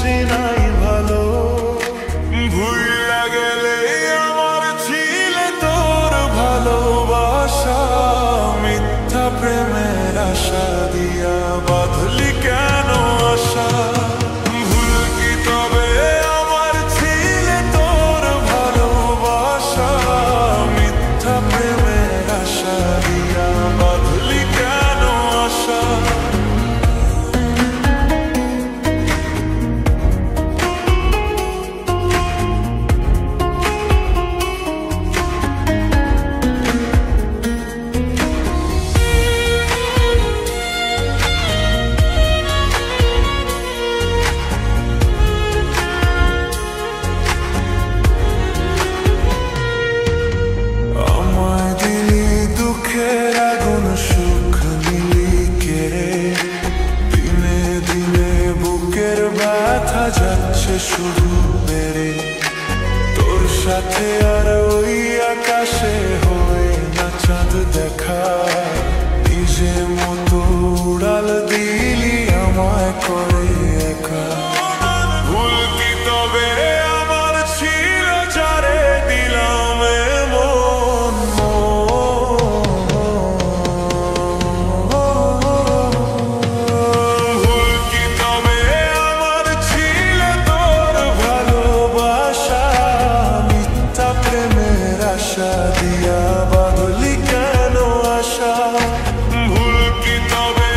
বাসি নাই ভালো। ভুইলা গেলে আমার ছিলে তোর ভালোবাসা, মিথ্যা প্রেমের আশা দিয়া বাঁধলি কেন আশা। ভুল কি তবে আমার ছিলে তোর ভালোবাসা, মিথ্যা প্রেমের আশা দিয়া বাঁধলি কেন আশা। যাচ্ছে শুধু বেড়ে তোর সাথে, আর ওই আকাশে হয়ে না চাঁদ দেখা। নিজে মতো উড়াল দিলি আমায় করে একা। ভুল কি তবে আমার ছিল যারে দিলাম মন। ভুল কি তবে আমার ছিল তোর ভালোবাসা, মিথ্যা প্রেমের আশা দিয়া বাঁধলি কেন আশা। ভুল কি তবে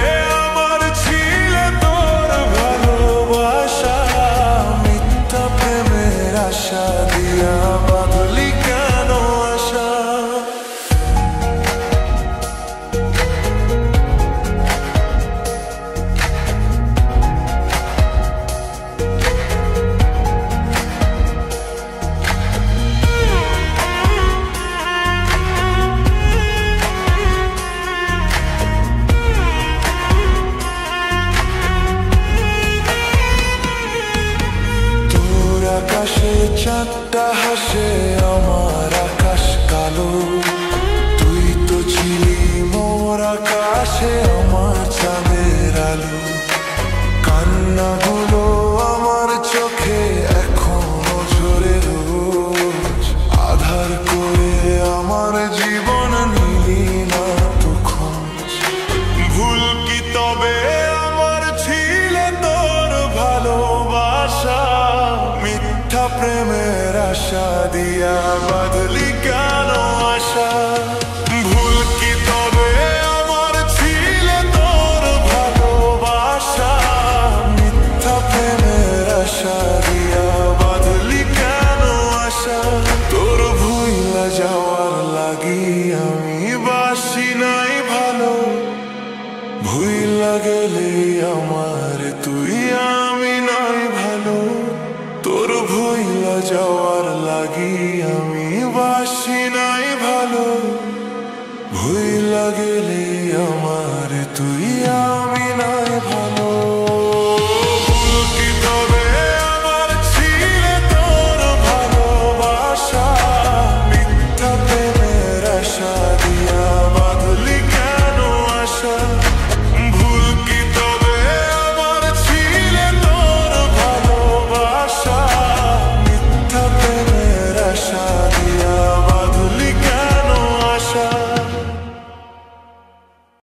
আমার ছিল তোর ভালোবাসা, মিথ্যা প্রেমের আশা দিয়া বাঁধলি কেন আশা। আকাশে চাঁদটা হাসে, আমার আকাশ কালো। তুই তো ছিলি মোর আকাশে, আমার চাঁদের আলো। কান্নাগুলো আমার চোখে এখনো ঝরে রোজ, আধার করে আমার জীবন নিলি না তো খোঁজ। ভুল কি তবে আমার ছিল তোর ভালোবাসা, মিথ্যা প্রেমের আশা দিয়া বাঁধলি কেন আশা। ভুল কি তবে আমার ছিল তোর ভালোবাসা, মিথ্যা প্রেমের আশা দিয়া বাঁধলি কেন আশা। তোর ভুইলা যাওয়ার লাগি আমি বাসি নাই ভালো। ভুইলা গেলে আমার তুই আমি নাই ভালো। তোর ভুইলা যাওয়ার লাগি আমি বাসি নাই ভালো। ভুইলা গেলে